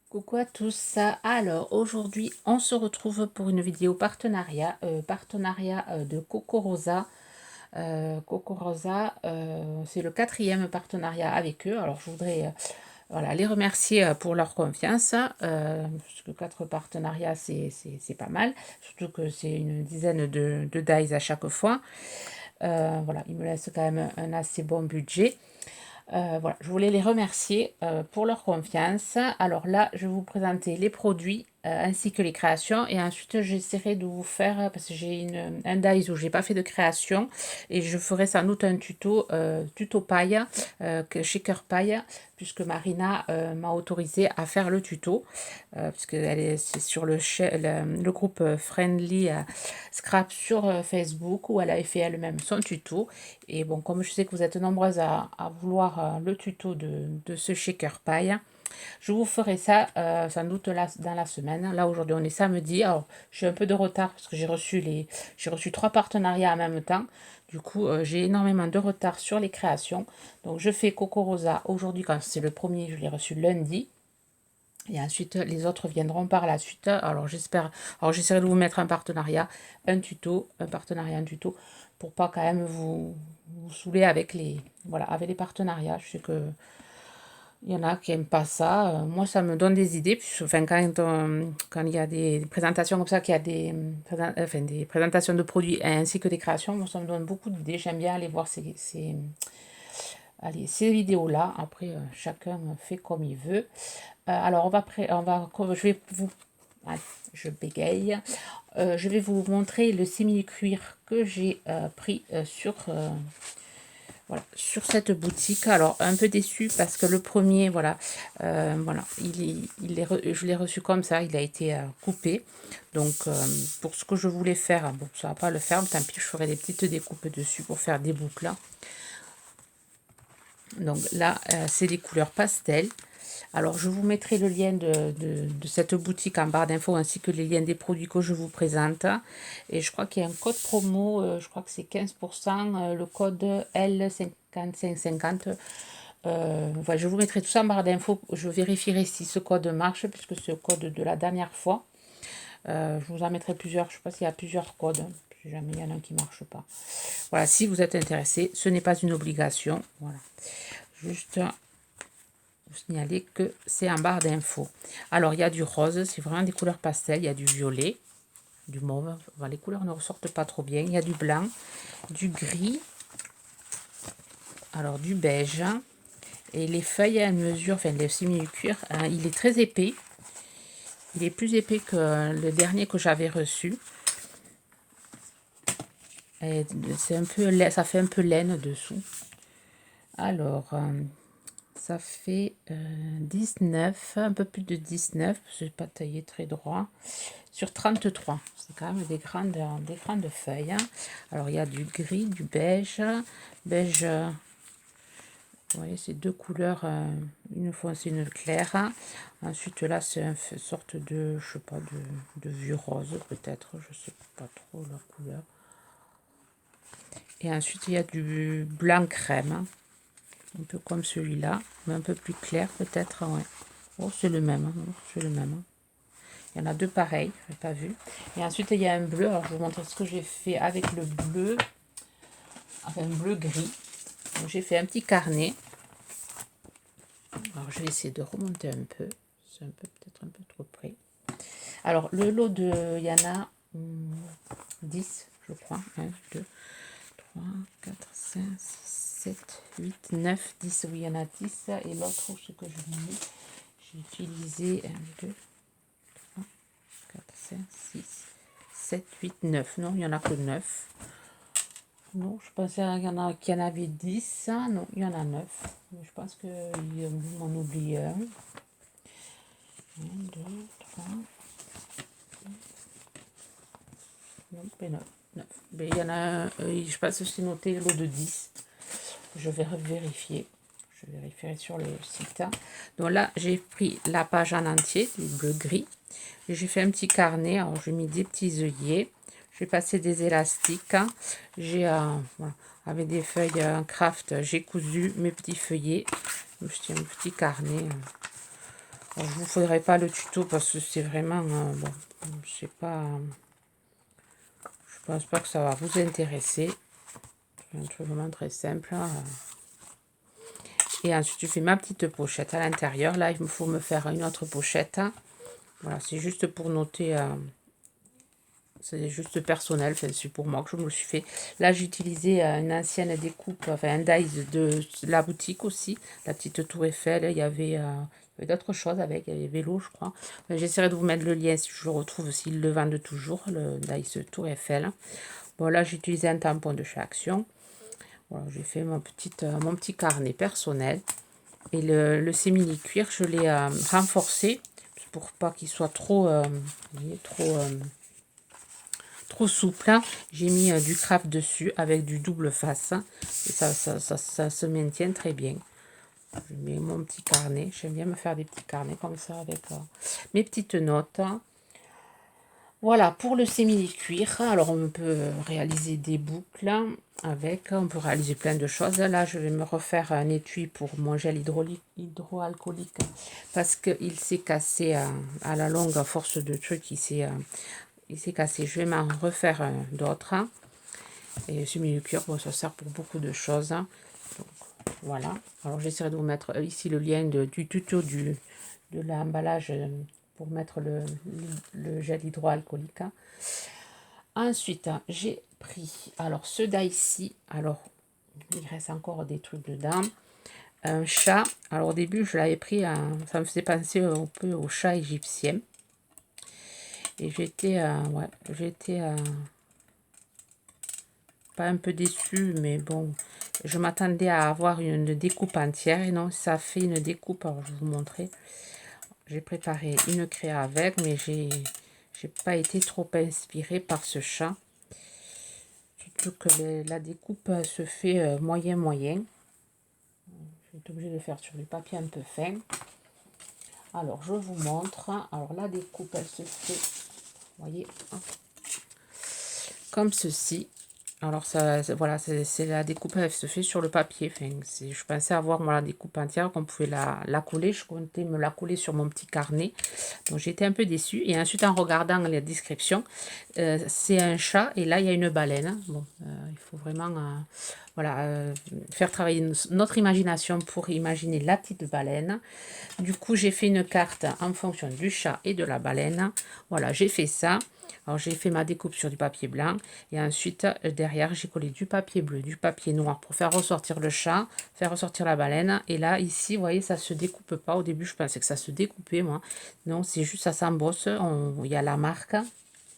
Coucou à tous. Alors aujourd'hui on se retrouve pour une vidéo partenariat, de Coco Rosa. Coco Rosa, c'est le quatrième partenariat avec eux. Alors je voudrais voilà, les remercier pour leur confiance, parce que 4 partenariats c'est pas mal, surtout que c'est une dizaine de dies à chaque fois. Voilà, ils me laissent quand même un assez bon budget. Voilà, je voulais les remercier pour leur confiance. Alors là, je vais vous présenter les produits ainsi que les créations et ensuite j'essaierai de vous faire, parce que j'ai un dies où j'ai pas fait de création et je ferai sans doute un tuto paille, shaker paille, puisque Marina m'a autorisé à faire le tuto, puisque c'est sur le groupe Friendly Scrap sur Facebook où elle avait fait elle-même son tuto. Et bon, comme je sais que vous êtes nombreuses à vouloir le tuto de ce shaker paille, je vous ferai ça sans doute là, dans la semaine. Là, aujourd'hui, on est samedi. Alors, j'ai un peu de retard parce que j'ai reçu 3 partenariats en même temps. Du coup, j'ai énormément de retard sur les créations. Donc, je fais Coco Rosa aujourd'hui, quand c'est le premier, je l'ai reçu lundi. Et ensuite, les autres viendront par la suite. Alors, j'essaierai de vous mettre un partenariat, un partenariat, un tuto, pour pas quand même vous saouler avec voilà, avec les partenariats. Je sais que il y en a qui n'aiment pas ça. Moi, ça me donne des idées. Enfin, quand il y a des présentations comme ça, qu'il y a des présentations de produits ainsi que des créations, moi, ça me donne beaucoup d'idées. J'aime bien aller voir ces vidéos-là. Après, chacun fait comme il veut. Alors, je vais vous... Allez, je bégaye. Je vais vous montrer le simili-cuir que j'ai pris voilà, sur cette boutique. Alors, un peu déçu parce que le premier, voilà, voilà, je l'ai reçu comme ça, il a été coupé. Donc, pour ce que je voulais faire, bon, ça va pas le faire, mais tant pis, je ferai des petites découpes dessus pour faire des boucles. Donc là, c'est des couleurs pastel. Alors, je vous mettrai le lien de cette boutique en barre d'infos ainsi que les liens des produits que je vous présente. Et je crois qu'il y a un code promo, je crois que c'est 15%, le code L5550. Voilà, je vous mettrai tout ça en barre d'infos. Je vérifierai si ce code marche, puisque c'est le code de la dernière fois. Je vous en mettrai plusieurs. Je ne sais pas s'il y a plusieurs codes. Si jamais il y en a un qui ne marche pas. Voilà, si vous êtes intéressé, ce n'est pas une obligation. Voilà. Juste vous signaler que c'est en barre d'infos. Alors, il y a du rose, c'est vraiment des couleurs pastel. Il y a du violet, du mauve. Voilà, les couleurs ne ressortent pas trop bien. Il y a du blanc, du gris, alors du beige. Et les feuilles à mesure, enfin les simili-cuir, il est très épais. Il est plus épais que le dernier que j'avais reçu. C'est un peu, ça fait un peu laine dessous. Alors, ça fait 19, un peu plus de 19, parce que je pas taillé très droit, sur 33. C'est quand même des grandes feuilles. Alors, il y a du gris, du beige, beige, vous voyez, c'est deux couleurs, une foncée, une claire. Ensuite, là, c'est une sorte de, je sais pas, de vieux rose, peut-être, je sais pas trop la couleur. Et ensuite, il y a du blanc crème, un peu comme celui-là, mais un peu plus clair, peut-être, ouais. Oh, c'est le même, c'est le même. Il y en a deux pareils, je n'ai pas vu. Et ensuite, il y a un bleu. Alors, je vais vous montrer ce que j'ai fait avec le bleu, enfin, un bleu gris. J'ai fait un petit carnet. Alors, je vais essayer de remonter un peu. C'est peut-être un peu trop près. Alors, le lot il y en a 10, je crois. 1, 2, 3, 4, 5, 6, 7, 8, 9, 10. Oui, il y en a 10. Et l'autre, ce que je mets, j'ai utilisé 1, 2, 3, 4, 5, 6, 7, 8, 9. Non, il n'y en a que 9. Non, je pensais qu'il y en avait 10. Non, il y en a 9. Je pense qu'il m'en oublie un. 1, 2, 3. Non, mais non, 9. Mais il y en a un, je pense que c'est noté le lot de 10. Je vais vérifier. Je vérifierai sur le site. Donc là, j'ai pris la page en entier, du bleu gris. J'ai fait un petit carnet. Alors, j'ai mis des petits œillets. J'ai passé des élastiques. J'ai, voilà, avec des feuilles en craft, j'ai cousu mes petits feuillets. Je tiens un petit carnet. Je ne vous ferai pas le tuto parce que c'est vraiment... bon, je sais pas... je pense pas que ça va vous intéresser. C'est un truc vraiment très simple. Et ensuite, je fais ma petite pochette à l'intérieur. Là, il me faut me faire une autre pochette. Voilà, c'est juste pour noter... c'est juste personnel, enfin, c'est pour moi que je me le suis fait. Là, j'ai utilisé une ancienne découpe, enfin un dies de la boutique aussi, la petite tour Eiffel. Il y avait d'autres choses avec, il y avait vélo, je crois. Enfin, j'essaierai de vous mettre le lien si je le retrouve, s'ils le vendent toujours, le dies tour Eiffel. Bon, là, j'ai utilisé un tampon de chez Action. Voilà, j'ai fait mon petit carnet personnel. Et le sémili cuir, je l'ai renforcé pour pas qu'il soit trop, trop souple. J'ai mis du craft dessus avec du double face. Et ça se maintient très bien. Je mets mon petit carnet. J'aime bien me faire des petits carnets comme ça avec mes petites notes. Voilà, pour le sémili-cuir, alors on peut réaliser des boucles avec, on peut réaliser plein de choses. Là, je vais me refaire un étui pour mon gel hydroalcoolique parce qu'il s'est cassé à la longue à force de trucs, il s'est cassé. Je vais m'en refaire d'autres. Et le sémili-cuir, bon, ça sert pour beaucoup de choses. Donc, voilà. Alors, j'essaierai de vous mettre ici le lien du tuto de l'emballage pour mettre le gel hydroalcoolique. Ensuite, j'ai pris alors ce d'ici. Alors, il reste encore des trucs dedans. Un chat. Alors, au début, je l'avais pris, ça me faisait penser un peu au chat égyptien. Et j'étais, pas un peu déçue, mais bon, je m'attendais à avoir une découpe entière. Et non, ça fait une découpe. Alors, je vais vous montrer. J'ai préparé une créa avec, mais j'ai pas été trop inspirée par ce chat. Surtout que la découpe se fait moyen. Je vais être obligée de le faire sur du papier un peu fin. Alors, je vous montre. Alors, la découpe, elle se fait, vous voyez, comme ceci. Alors, voilà, c'est la découpe, elle se fait sur le papier. Enfin, je pensais avoir, moi, la découpe entière, qu'on pouvait la coller. Je comptais me la coller sur mon petit carnet. Donc, j'étais un peu déçue. Et ensuite, en regardant la description, c'est un chat. Et là, il y a une baleine. Bon, il faut vraiment voilà, faire travailler notre imagination pour imaginer la petite baleine. Du coup, j'ai fait une carte en fonction du chat et de la baleine. Voilà, j'ai fait ça. Alors, j'ai fait ma découpe sur du papier blanc. Et ensuite, derrière, j'ai collé du papier bleu, du papier noir pour faire ressortir le chat, faire ressortir la baleine. Et là, ici, vous voyez, ça ne se découpe pas. Au début, je pensais que ça se découpait, moi. Non, c'est juste, ça s'embosse. Il y a la marque.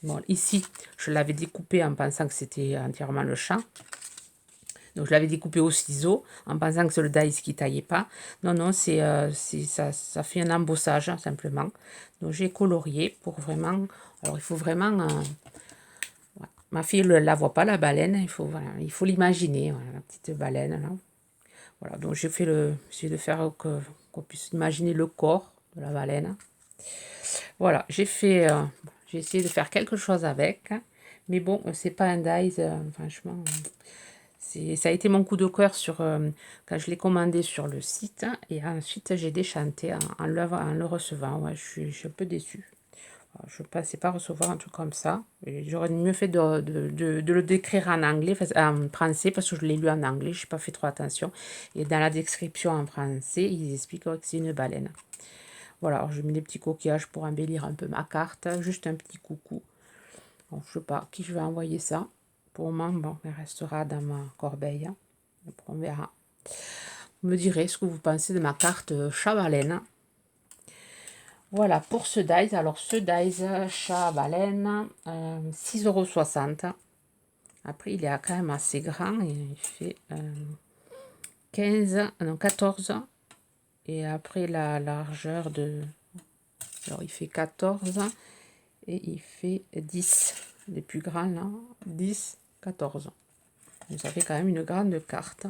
Bon, ici, je l'avais découpé en pensant que c'était entièrement le chat. Donc, je l'avais découpé au ciseau en pensant que c'est le dice qui ne taillait pas. Non, non, ça fait un embossage, hein, simplement. Donc, j'ai colorié pour vraiment... Alors, il faut vraiment... ouais. Ma fille ne la voit pas, la baleine. Voilà, il faut l'imaginer, voilà, la petite baleine, là. Voilà, donc j'ai essayé de faire qu'on puisse imaginer le corps de la baleine. Voilà, j'ai essayé de faire quelque chose avec. Mais bon, c'est pas un dice, franchement... Ça a été mon coup de cœur quand je l'ai commandé sur le site. Et ensuite, j'ai déchanté en le recevant. Ouais, je suis un peu déçue. Je ne pensais pas recevoir un truc comme ça. J'aurais mieux fait de le décrire en anglais, en français, parce que je l'ai lu en anglais. Je n'ai pas fait trop attention. Et dans la description en français, ils expliquent que c'est une baleine. Voilà, alors je mets des petits coquillages pour embellir un peu ma carte. Juste un petit coucou. Bon, je ne sais pas qui je vais envoyer ça. Pour le moment, bon, elle restera dans ma corbeille. Après, on verra. Vous me direz ce que vous pensez de ma carte chat-baleine. Voilà, pour ce dice. Alors, ce dice chat-baleine, 6,60 €. Après, il est quand même assez grand. Il fait 14. Et après, la largeur de... Alors, il fait 14 et il fait 10. Les plus grands, là, 10, 14. Donc, ça fait quand même une grande carte.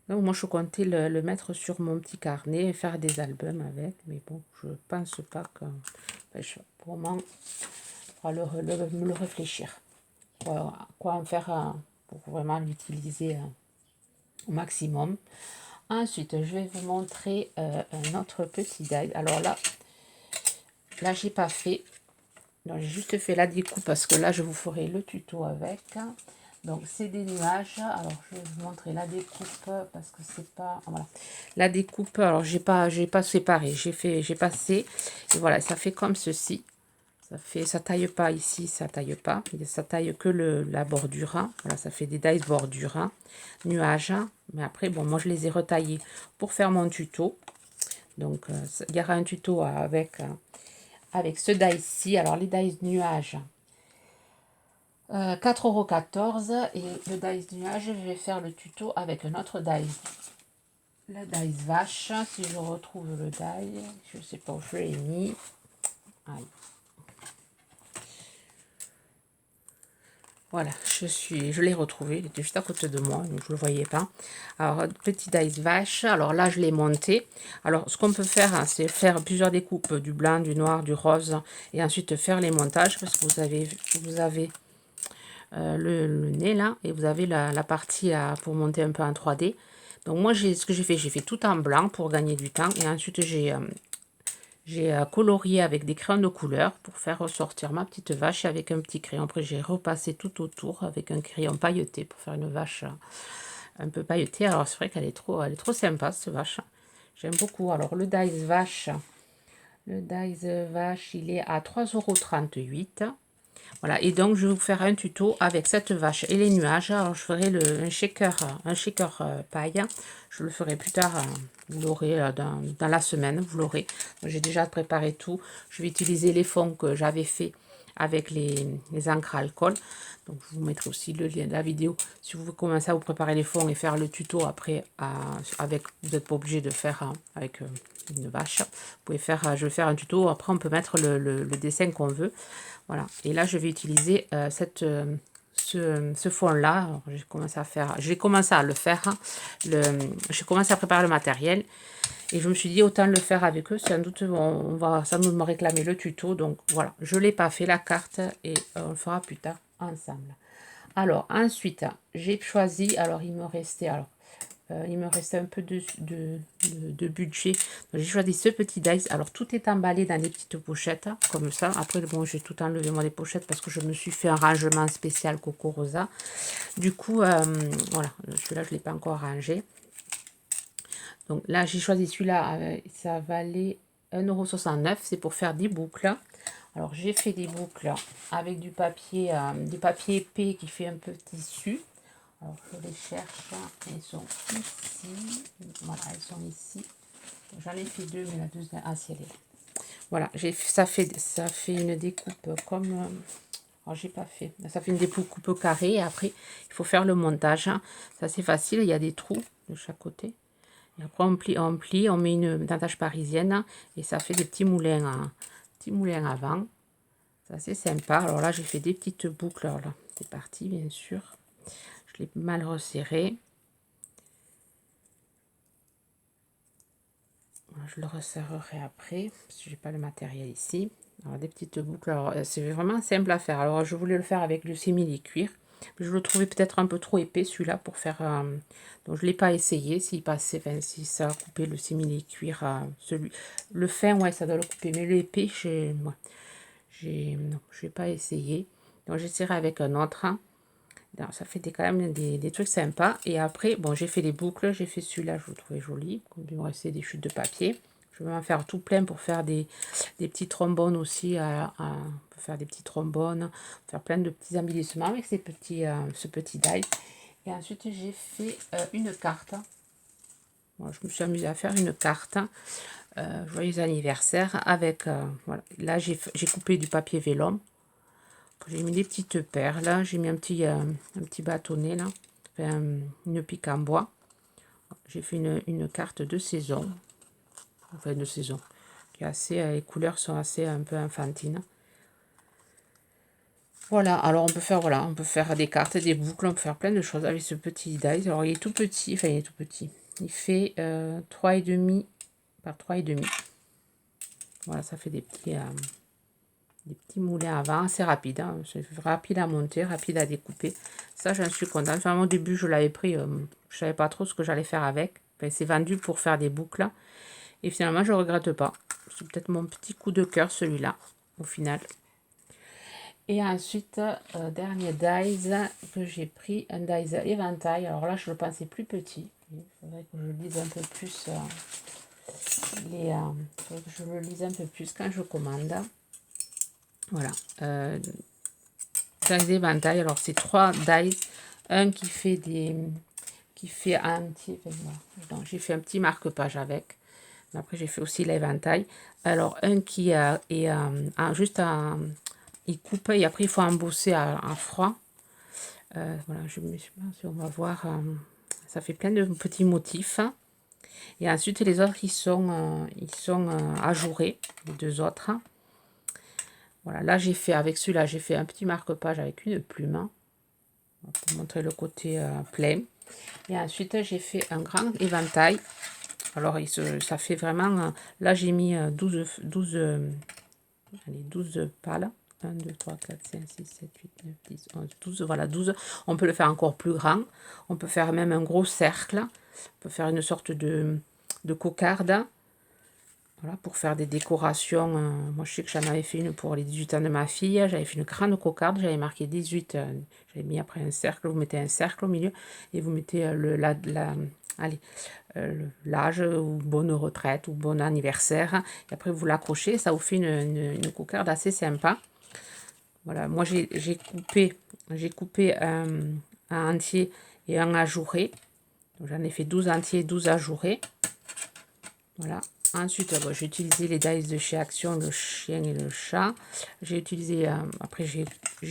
Donc, moi, je comptais le mettre sur mon petit carnet et faire des albums avec. Mais bon, je pense pas que... Enfin, pour moi, il faudra me le réfléchir. Quoi en faire pour vraiment l'utiliser au maximum. Ensuite, je vais vous montrer un autre petit die. Alors là j'ai pas fait. Donc j'ai juste fait la découpe parce que là je vous ferai le tuto avec. Donc c'est des nuages. Alors je vais vous montrer la découpe parce que c'est pas, voilà, la découpe. Alors j'ai pas séparé, j'ai passé et voilà, ça fait comme ceci. Ça taille pas ici, ça taille pas, ça taille que la bordure, hein. Voilà, ça fait des dies bordure, hein, nuages, hein. Mais après bon, moi je les ai retaillés pour faire mon tuto. Donc il y aura un tuto avec ce die-ci. Alors les dies nuages, 4,14 € et le dice nuage, je vais faire le tuto avec un autre dice. Le dice vache, si je retrouve le die, je sais pas où je l'ai mis. Allez. Voilà, je l'ai retrouvé, il était juste à côté de moi, donc je ne le voyais pas. Alors, petit dice vache, alors là, je l'ai monté. Alors, ce qu'on peut faire, hein, c'est faire plusieurs découpes, du blanc, du noir, du rose, et ensuite faire les montages, parce que vous avez le nez là, et vous avez la partie pour monter un peu en 3D. Donc moi, ce que j'ai fait tout en blanc pour gagner du temps, et ensuite j'ai colorié avec des crayons de couleur pour faire ressortir ma petite vache avec un petit crayon. Après, j'ai repassé tout autour avec un crayon pailleté pour faire une vache un peu pailletée. Alors, c'est vrai qu'elle est trop sympa, cette vache. J'aime beaucoup. Alors, le dice vache, il est à 3,38 €. Voilà, et donc je vais vous faire un tuto avec cette vache et les nuages. Alors je ferai un shaker paille. Je le ferai plus tard, vous l'aurez dans la semaine, vous l'aurez. J'ai déjà préparé tout. Je vais utiliser les fonds que j'avais fait avec les encres à alcool. Donc je vous mettrai aussi le lien de la vidéo. Si vous commencez à vous préparer les fonds et faire le tuto après, vous n'êtes pas obligé de faire avec une vache. Vous pouvez faire, je vais faire un tuto, après on peut mettre le dessin qu'on veut. Voilà, et là je vais utiliser ce fond là. J'ai commencé à le faire, j'ai commencé à préparer le matériel et je me suis dit autant le faire avec eux, sans doute ça nous me réclamer le tuto. Donc voilà, je l'ai pas fait la carte et on le fera plus tard ensemble. Alors ensuite j'ai choisi, alors il me restait un peu de budget. J'ai choisi ce petit dice. Alors, tout est emballé dans des petites pochettes, comme ça. Après, bon, j'ai tout enlevé, moi, les pochettes, parce que je me suis fait un rangement spécial Coco Rosa. Du coup, voilà, celui-là, je ne l'ai pas encore rangé. Donc là, j'ai choisi celui-là. Ça valait 1,69 €. C'est pour faire des boucles. Alors, j'ai fait des boucles avec du papier épais qui fait un peu tissu. Alors, je les cherche. Elles sont ici. Voilà, elles sont ici. J'en ai fait deux, mais la deuxième... Ah, si, elle est là. Voilà, ça fait une découpe comme... alors, j'ai pas fait. Ça fait une découpe carrée. Et après, il faut faire le montage. C'est assez facile. Il y a des trous de chaque côté. Et après, on plie, on met une attache parisienne. Et ça fait des petits moulins avant. C'est assez sympa. Alors là, j'ai fait des petites boucles. Alors là, c'est parti, bien sûr. Je l'ai mal resserré. Je le resserrerai après, parce que j'ai pas le matériel ici. Alors, des petites boucles. Alors, c'est vraiment simple à faire. Alors, je voulais le faire avec le simili-cuir. Je le trouvais peut-être un peu trop épais, celui-là, pour faire... donc, je ne l'ai pas essayé. S'il passait, enfin, si ça a coupé le simili-cuir, le fin, ouais, ça doit le couper. Mais l'épais, non, je n'ai pas essayé. Donc, j'essaierai avec un autre. Alors, ça fait quand même des trucs sympas. Et après, bon, j'ai fait les boucles. J'ai fait celui-là, je le trouvais joli. Il me restait des chutes de papier. Je vais en faire tout plein pour faire des petits trombones aussi. Pour faire des petits trombones. Faire plein de petits embellissements avec ce petit die. Et ensuite, j'ai fait une carte. Bon, je me suis amusée à faire une carte. Joyeux anniversaire. Avec, voilà. Là, j'ai coupé du papier vélum. J'ai mis des petites perles, j'ai mis un petit bâtonnet là, enfin, une pique en bois. J'ai fait une carte de saison, enfin de saison, qui est assez, les couleurs sont assez un peu enfantines. Voilà, alors on peut faire des cartes, des boucles, on peut faire plein de choses avec ce petit dice. Alors il est tout petit, enfin il est tout petit. Il fait 3,5 par 3,5. Voilà, ça fait des petits moulins avant, assez rapide, hein. C'est rapide à monter, rapide à découper. Ça, j'en suis contente. Enfin, au début, je l'avais pris, je savais pas trop ce que j'allais faire avec. Enfin, c'est vendu pour faire des boucles. Et finalement, je ne regrette pas. C'est peut-être mon petit coup de cœur, celui-là, au final. Et ensuite, dernier dies que j'ai pris, un dies éventail. Alors là, je le pensais plus petit. Il faudrait que je lise un peu plus faudrait que je le lise un peu plus quand je commande. Voilà. Dies éventail. Alors, c'est 3 dies. Un qui fait entier. Voilà. Donc, j'ai fait un petit marque-page avec. Après, j'ai fait aussi l'éventail. Alors, un qui est juste à... Il coupe et après, il faut embosser à froid. Voilà, je me sais pas si on va voir. Ça fait plein de petits motifs. Et ensuite, les autres, ils sont ajourés, les 2 autres. Voilà, là, j'ai fait, avec celui-là, j'ai fait un petit marque-page avec une plume. Pour montrer le côté plein. Et ensuite, j'ai fait un grand éventail. Alors, ça fait vraiment... là, j'ai mis 12 pales. 1, 2, 3, 4, 5, 6, 7, 8, 9, 10, 11, 12. Voilà, 12. On peut le faire encore plus grand. On peut faire même un gros cercle. On peut faire une sorte de cocarde. Voilà, pour faire des décorations. Moi, je sais que j'en avais fait une pour les 18 ans de ma fille. J'avais fait une grande cocarde. J'avais marqué 18. J'avais mis après un cercle. Vous mettez un cercle au milieu et vous mettez l'âge ou bonne retraite ou bon anniversaire. Et après, vous l'accrochez. Ça vous fait une cocarde assez sympa. Voilà, moi, j'ai coupé un entier et un ajouré. J'en ai fait 12 entiers, 12 ajourés. Voilà. Ensuite, j'ai utilisé les dies de chez Action, le chien et le chat. J'ai utilisé, après j'ai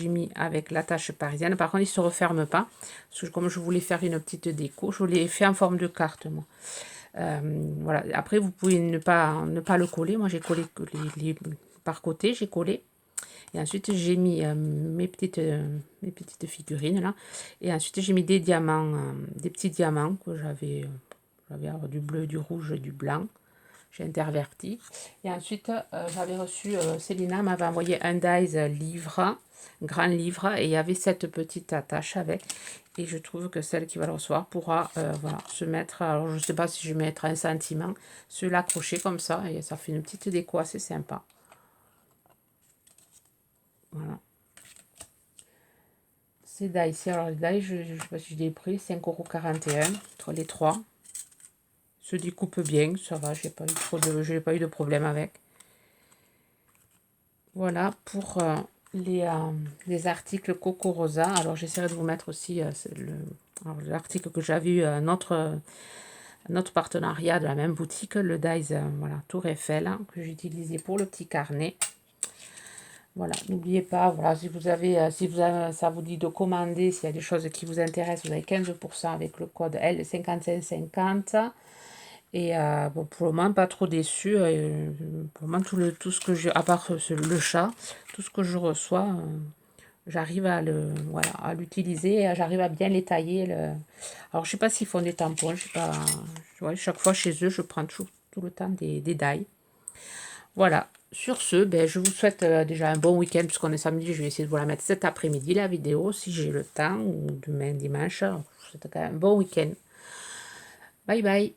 mis avec l'attache parisienne. Par contre, il ne se referme pas. Parce que comme je voulais faire une petite déco, je l'ai fait en forme de carte, moi. Voilà. Après, vous pouvez ne pas le coller. Moi, j'ai collé par côté, j'ai collé. Et ensuite, j'ai mis mes petites figurines, là. Et ensuite, j'ai mis des diamants, des petits diamants que j'avais du bleu, du rouge, du blanc. J'ai interverti. Et ensuite, j'avais reçu, Célina m'avait envoyé un dies livre, grand livre, et il y avait cette petite attache avec. Et je trouve que celle qui va le recevoir pourra voilà, se mettre, alors je ne sais pas si je vais mettre un sentiment, se l'accrocher comme ça, et ça fait une petite déco assez sympa. Voilà. Ces dies ici, alors les dies, je ne sais pas si je l'ai pris, 5,41 € entre les 3. Se découpe bien, ça va, j'ai pas eu de problème avec. Voilà pour les articles Coco Rosa. Alors j'essaierai de vous mettre aussi l'article que j'avais eu, un autre partenariat de la même boutique, le dies voilà, Tour Eiffel, hein, que j'utilisais pour le petit carnet. Voilà, n'oubliez pas, voilà, si vous avez, ça vous dit de commander, s'il y a des choses qui vous intéressent, vous avez 15% avec le code L5550. Et bon, pour le moment, pas trop déçu. Pour le moment, tout ce que je, à part le chat, tout ce que je reçois, j'arrive voilà, à l'utiliser. J'arrive à bien les tailler. Alors, je sais pas s'ils font des tampons. Je sais pas. Ouais, chaque fois chez eux, je prends toujours tout le temps des die. Voilà. Sur ce, ben, je vous souhaite déjà un bon week-end, puisqu'on est samedi. Je vais essayer de vous la mettre cet après-midi, la vidéo, si j'ai le temps, ou demain, dimanche. Je vous souhaite quand même un bon week-end. Bye bye.